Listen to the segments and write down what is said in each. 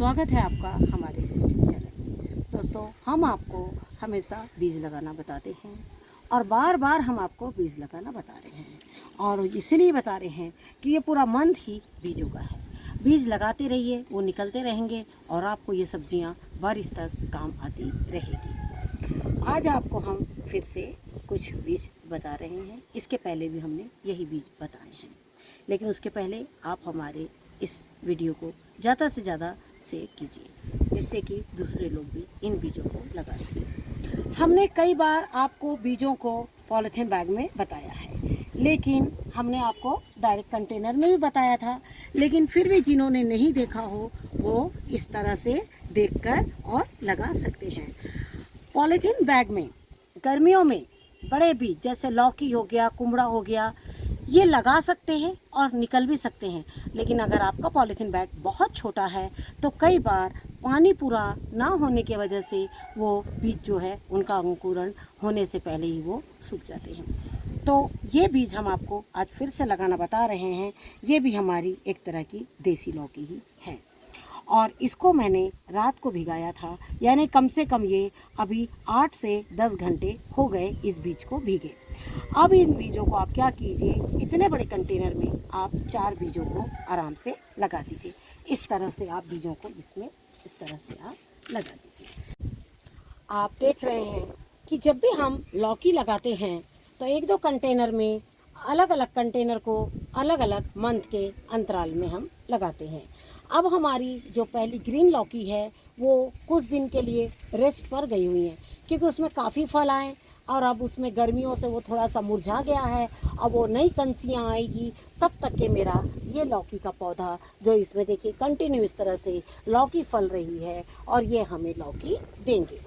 स्वागत है आपका हमारे इस यूट्यूब चैनल में। दोस्तों, हम आपको हमेशा बीज लगाना बताते हैं और बार बार हम आपको बीज लगाना बता रहे हैं, और इसलिए बता रहे हैं कि ये पूरा मंथ ही बीजों का है। बीज लगाते रहिए, वो निकलते रहेंगे और आपको ये सब्जियां बारिश तक काम आती रहेगी। आज आपको हम फिर से कुछ बीज बता रहे हैं। इसके पहले भी हमने यही बीज बताए हैं, लेकिन उसके पहले आप हमारे इस वीडियो को ज़्यादा से ज़्यादा शेयर कीजिए, जिससे कि दूसरे लोग भी इन बीजों को लगा सकें। हमने कई बार आपको बीजों को पॉलीथीन बैग में बताया है, लेकिन हमने आपको डायरेक्ट कंटेनर में भी बताया था, लेकिन फिर भी जिन्होंने नहीं देखा हो वो इस तरह से देखकर और लगा सकते हैं। पॉलीथीन बैग में गर्मियों में बड़े बीज जैसे लौकी हो गया, कुमड़ा हो गया, ये लगा सकते हैं और निकल भी सकते हैं। लेकिन अगर आपका पॉलीथीन बैग बहुत छोटा है तो कई बार पानी पूरा ना होने की वजह से वो बीज जो है उनका अंकुरण होने से पहले ही वो सूख जाते हैं। तो ये बीज हम आपको आज फिर से लगाना बता रहे हैं। ये भी हमारी एक तरह की देसी लौकी ही है, और इसको मैंने रात को भिगाया था, यानी कम से कम ये अभी 8 से 10 घंटे हो गए इस बीज को भीगे। अब इन बीजों को आप क्या कीजिए, इतने बड़े कंटेनर में आप 4 बीजों को आराम से लगा दीजिए। इस तरह से आप बीजों को इसमें इस तरह से आप लगा दीजिए। आप देख रहे हैं कि जब भी हम लौकी लगाते हैं तो 1-2 कंटेनर में अलग अलग कंटेनर को अलग अलग मंथ के अंतराल में हम लगाते हैं। अब हमारी जो पहली ग्रीन लौकी है वो कुछ दिन के लिए रेस्ट पर गई हुई है, क्योंकि उसमें काफ़ी फल आए और अब उसमें गर्मियों से वो थोड़ा सा मुरझा गया है। अब वो नई कंसियाँ आएगी तब तक के मेरा ये लौकी का पौधा जो इसमें देखिए कंटिन्यू इस तरह से लौकी फल रही है और ये हमें लौकी देंगे।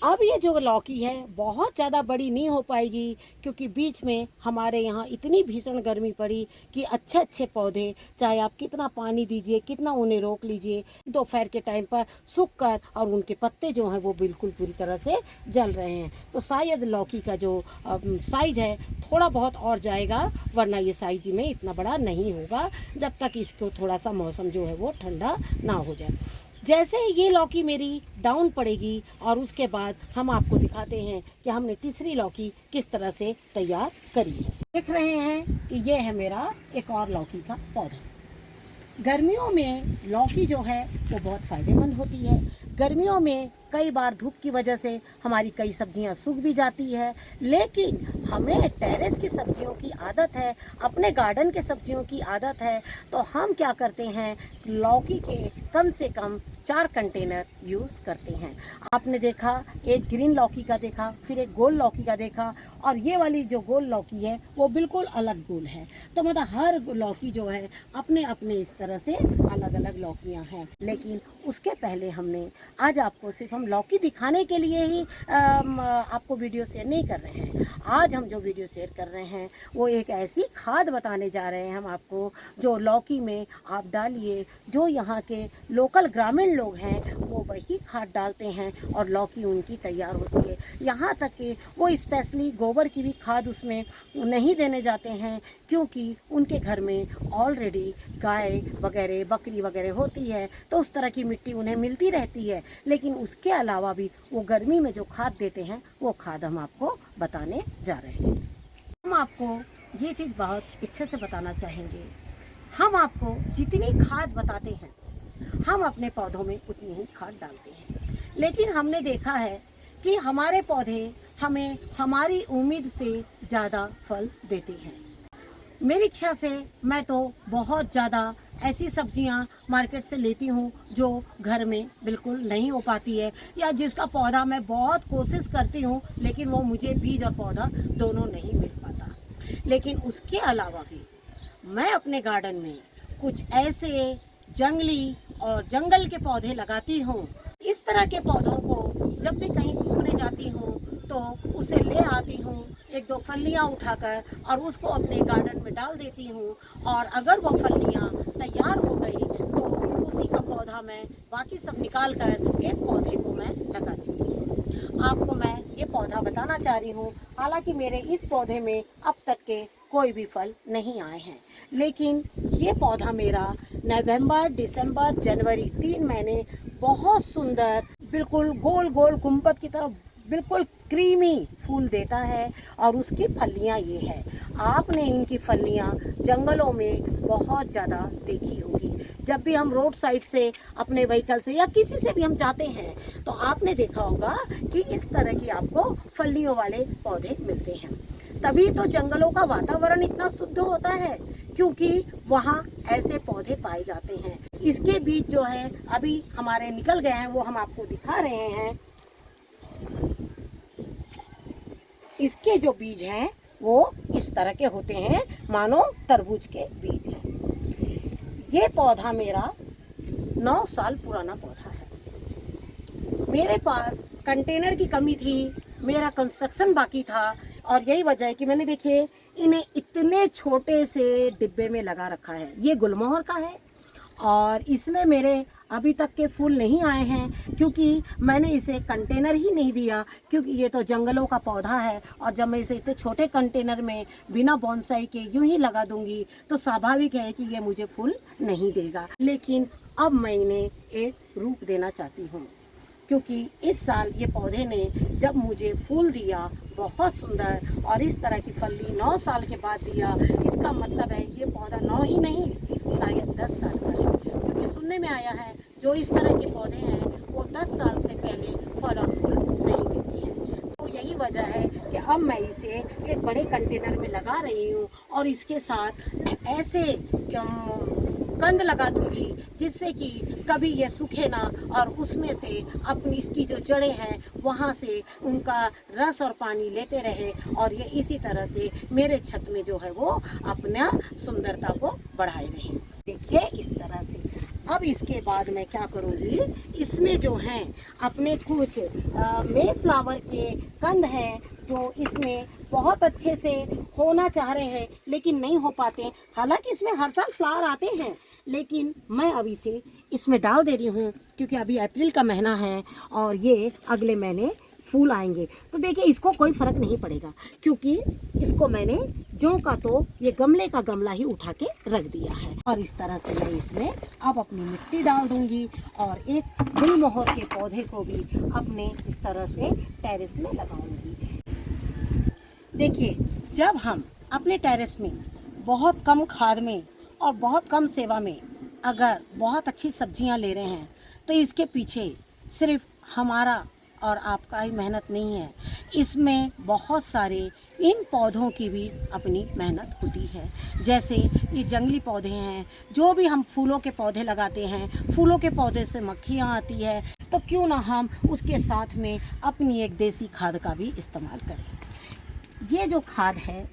अब ये जो लौकी है बहुत ज़्यादा बड़ी नहीं हो पाएगी, क्योंकि बीच में हमारे यहाँ इतनी भीषण गर्मी पड़ी कि अच्छे अच्छे पौधे चाहे आप कितना पानी दीजिए, कितना उन्हें रोक लीजिए, दोपहर के टाइम पर सूख कर और उनके पत्ते जो हैं वो बिल्कुल पूरी तरह से जल रहे हैं। तो शायद लौकी का जो साइज है थोड़ा बहुत और जाएगा, वरना ये साइज में इतना बड़ा नहीं होगा जब तक इसको थोड़ा सा मौसम जो है वो ठंडा ना हो जाए। जैसे ये लौकी मेरी डाउन पड़ेगी और उसके बाद हम आपको दिखाते हैं कि हमने तीसरी लौकी किस तरह से तैयार करी है। देख रहे हैं कि ये है मेरा एक और लौकी का पौधा। गर्मियों में लौकी जो है वो बहुत फ़ायदेमंद होती है। गर्मियों में कई बार धूप की वजह से हमारी कई सब्जियां सूख भी जाती है, लेकिन हमें टेरेस की सब्जियों की आदत है, अपने गार्डन के सब्जियों की आदत है। तो हम क्या करते हैं, लौकी के कम से कम 4 कंटेनर यूज़ करते हैं। आपने देखा, एक ग्रीन लौकी का देखा, फिर एक गोल लौकी का देखा, और ये वाली जो गोल लौकी है वो बिल्कुल अलग गोल है। तो मतलब हर लौकी जो है अपने अपने इस तरह से अलग अलग लौकियां हैं। लेकिन उसके पहले हमने आज आपको सिर्फ हम लौकी दिखाने के लिए ही आपको वीडियो शेयर नहीं कर रहे हैं। आज हम जो वीडियो शेयर कर रहे हैं वो एक ऐसी खाद बताने जा रहे हैं हम आपको, जो लौकी में आप डालिए। जो यहाँ के लोकल ग्रामीण लोग हैं वो वही खाद डालते हैं और लौकी उनकी तैयार होती है। यहाँ तक कि वो स्पेशली गोबर की भी खाद उसमें नहीं देने जाते हैं, क्योंकि उनके घर में ऑलरेडी गाय वगैरह, बकरी वगैरह होती है, तो उस तरह की मिट्टी उन्हें मिलती रहती है। लेकिन उसके अलावा भी वो गर्मी में जो खाद देते हैं वो खाद हम आपको बताने जा रहे हैं। हम आपको ये चीज़ बहुत अच्छे से बताना चाहेंगे, हम आपको जितनी खाद बताते हैं हम अपने पौधों में उतनी ही खाद डालते हैं। लेकिन हमने देखा है कि हमारे पौधे हमें हमारी उम्मीद से ज़्यादा फल देते हैं। मेरी इच्छा से मैं तो बहुत ज़्यादा ऐसी सब्जियां मार्केट से लेती हूं जो घर में बिल्कुल नहीं हो पाती है, या जिसका पौधा मैं बहुत कोशिश करती हूं लेकिन वो मुझे बीज और पौधा दोनों नहीं मिल पाता। लेकिन उसके अलावा भी मैं अपने गार्डन में कुछ ऐसे जंगली और जंगल के पौधे लगाती हूँ। इस तरह के पौधों को जब भी कहीं घूमने जाती हूँ तो उसे ले आती हूँ, 1-2 फलियाँ उठाकर, और उसको अपने गार्डन में डाल देती हूँ। और अगर वो फलियाँ तैयार हो गई तो उसी का पौधा मैं बाकी सब निकाल कर एक पौधे को मैं लगा देती हूँ। आपको मैं ये पौधा बताना चाह रही हूँ। हालांकि मेरे इस पौधे में अब तक के कोई भी फल नहीं आए हैं। लेकिन ये पौधा मेरा नवंबर, दिसंबर, जनवरी 3 महीने बहुत सुंदर बिल्कुल गोल गोल गुंबद की तरफ बिल्कुल क्रीमी फूल देता है और उसकी फलियां ये है। आपने इनकी फलियां जंगलों में बहुत ज़्यादा देखी होगी। जब भी हम रोड साइड से अपने व्हीकल से या किसी से भी हम जाते हैं तो आपने देखा होगा कि इस तरह की आपको फलियों वाले पौधे मिलते हैं। तभी तो जंगलों का वातावरण इतना शुद्ध होता है, क्योंकि वहाँ ऐसे पौधे पाए जाते हैं। इसके बीज जो है अभी हमारे निकल गए हैं, वो हम आपको दिखा रहे हैं। इसके जो बीज हैं वो इस तरह के होते हैं, मानो तरबूज के बीज हैं। ये पौधा मेरा 9 साल पुराना पौधा है। मेरे पास कंटेनर की कमी थी, मेरा कंस्ट्रक्शन बाकी था और यही वजह है कि मैंने देखिए इन्हें इतने छोटे से डिब्बे में लगा रखा है। ये गुलमोहर का है और इसमें मेरे अभी तक के फूल नहीं आए हैं, क्योंकि मैंने इसे कंटेनर ही नहीं दिया, क्योंकि ये तो जंगलों का पौधा है और जब मैं इसे इतने छोटे कंटेनर में बिना बोनसाई के यूं ही लगा दूंगी तो स्वाभाविक है कि ये मुझे फूल नहीं देगा। लेकिन अब मैं इन्हें एक रूप देना चाहती हूँ, क्योंकि इस साल ये पौधे ने जब मुझे फूल दिया बहुत सुंदर और इस तरह की फली 9 साल के बाद दिया, इसका मतलब है ये पौधा 9 ही नहीं शायद 10 साल का है। क्योंकि सुनने में आया है जो इस तरह के पौधे हैं वो 10 साल से पहले फल और फूल नहीं देते हैं। तो यही वजह है कि अब मैं इसे एक बड़े कंटेनर में लगा रही हूँ और इसके साथ ऐसे कंद लगा दूंगी जिससे कि कभी ये सूखे ना और उसमें से अपनी इसकी जो जड़ें हैं वहाँ से उनका रस और पानी लेते रहे और ये इसी तरह से मेरे छत में जो है वो अपना सुंदरता को बढ़ाए रहे। देखिए इस तरह से। अब इसके बाद मैं क्या करूँगी, इसमें जो हैं अपने कुछ मे फ्लावर के कंद हैं जो इसमें बहुत अच्छे से होना चाह रहे हैं लेकिन नहीं हो पाते। हालांकि इसमें हर साल फ्लावर आते हैं, लेकिन मैं अभी से इसमें डाल दे रही हूँ क्योंकि अभी अप्रैल का महीना है और ये अगले महीने फूल आएंगे। तो देखिए इसको कोई फ़र्क नहीं पड़ेगा, क्योंकि इसको मैंने जो का तो ये गमले का गमला ही उठा के रख दिया है। और इस तरह से मैं इसमें अब अपनी मिट्टी डाल दूंगी और एक गुलमोहर के पौधे को भी अपने इस तरह से टेरेस में लगाऊंगी। देखिए जब हम अपने टेरेस में बहुत कम खाद में और बहुत कम सेवा में अगर बहुत अच्छी सब्जियां ले रहे हैं तो इसके पीछे सिर्फ हमारा और आपका ही मेहनत नहीं है, इसमें बहुत सारे इन पौधों की भी अपनी मेहनत होती है। जैसे ये जंगली पौधे हैं, जो भी हम फूलों के पौधे लगाते हैं, फूलों के पौधे से मक्खियाँ आती है, तो क्यों ना हम उसके साथ में अपनी एक देसी खाद का भी इस्तेमाल करें। ये जो खाद है,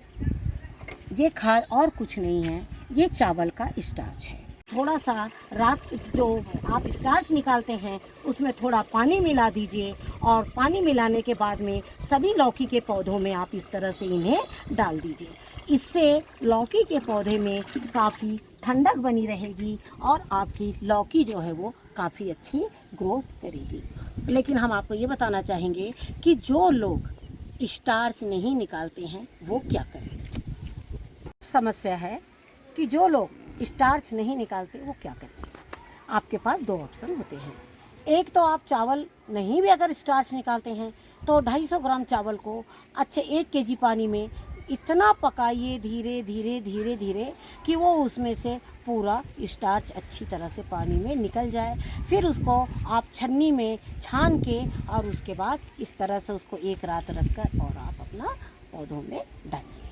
ये खाद और कुछ नहीं है, ये चावल का स्टार्च है। थोड़ा सा रात जो आप स्टार्च निकालते हैं उसमें थोड़ा पानी मिला दीजिए और पानी मिलाने के बाद में सभी लौकी के पौधों में आप इस तरह से इन्हें डाल दीजिए। इससे लौकी के पौधे में काफ़ी ठंडक बनी रहेगी और आपकी लौकी जो है वो काफ़ी अच्छी ग्रोथ करेगी। लेकिन हम आपको ये बताना चाहेंगे कि जो लोग स्टार्च नहीं निकालते हैं वो क्या करें। समस्या है कि जो लोग स्टार्च नहीं निकालते वो क्या करें। आपके पास 2 ऑप्शन होते हैं। एक तो आप चावल नहीं भी अगर स्टार्च निकालते हैं तो 250 ग्राम चावल को अच्छे 1 केजी पानी में इतना पकाइए धीरे धीरे धीरे धीरे कि वो उसमें से पूरा स्टार्च अच्छी तरह से पानी में निकल जाए। फिर उसको आप छन्नी में छान के और उसके बाद इस तरह से उसको 1 रात रखकर और आप अपना पौधों में डालिए।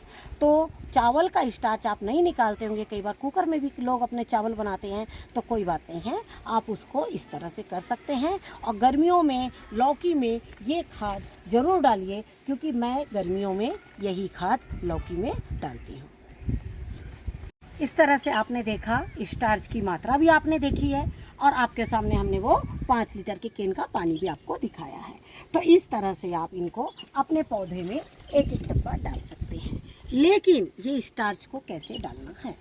तो चावल का स्टार्च आप नहीं निकालते होंगे, कई बार कुकर में भी लोग अपने चावल बनाते हैं, तो कोई बात नहीं है, आप उसको इस तरह से कर सकते हैं। और गर्मियों में लौकी में ये खाद ज़रूर डालिए, क्योंकि मैं गर्मियों में यही खाद लौकी में डालती हूँ। इस तरह से आपने देखा, स्टार्च की मात्रा भी आपने देखी है और आपके सामने हमने वो 5 लीटर के कैन का पानी भी आपको दिखाया है। तो इस तरह से आप इनको अपने पौधे में एक एक टप्पा डाल सकते हैं। लेकिन ये स्टार्च को कैसे डालना है,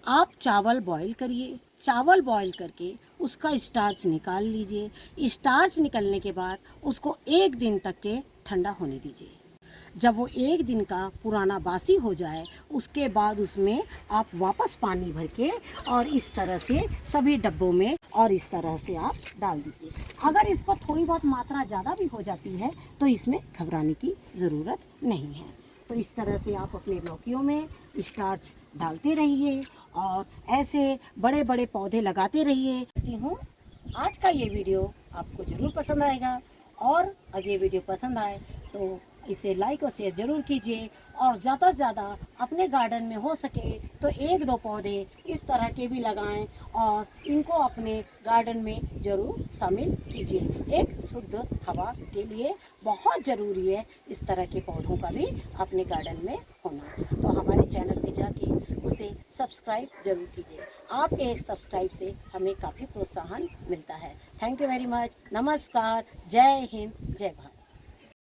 आप चावल बॉईल करिए, चावल बॉईल करके उसका स्टार्च निकाल लीजिए। स्टार्च निकलने के बाद उसको 1 दिन तक के ठंडा होने दीजिए। जब वो 1 दिन का पुराना बासी हो जाए उसके बाद उसमें आप वापस पानी भर के और इस तरह से सभी डब्बों में और इस तरह से आप डाल दीजिए। अगर इसको थोड़ी बहुत मात्रा ज़्यादा भी हो जाती है तो इसमें घबराने की ज़रूरत नहीं है। तो इस तरह से आप अपने लौकियों में स्टार्च डालते रहिए और ऐसे बड़े बड़े पौधे लगाते रहिए। कहती हूँ आज का ये वीडियो आपको ज़रूर पसंद आएगा और अगर ये वीडियो पसंद आए तो इसे लाइक और शेयर ज़रूर कीजिए और ज़्यादा से ज़्यादा अपने गार्डन में हो सके तो 1-2 पौधे इस तरह के भी लगाएं और इनको अपने गार्डन में ज़रूर शामिल कीजिए। एक शुद्ध हवा के लिए बहुत ज़रूरी है इस तरह के पौधों का भी अपने गार्डन में होना। तो हमारे चैनल पे जाके उसे सब्सक्राइब ज़रूर कीजिए। आपके एक सब्सक्राइब से हमें काफ़ी प्रोत्साहन मिलता है। Thank you very much. नमस्कार। जय हिंद, जय भारत।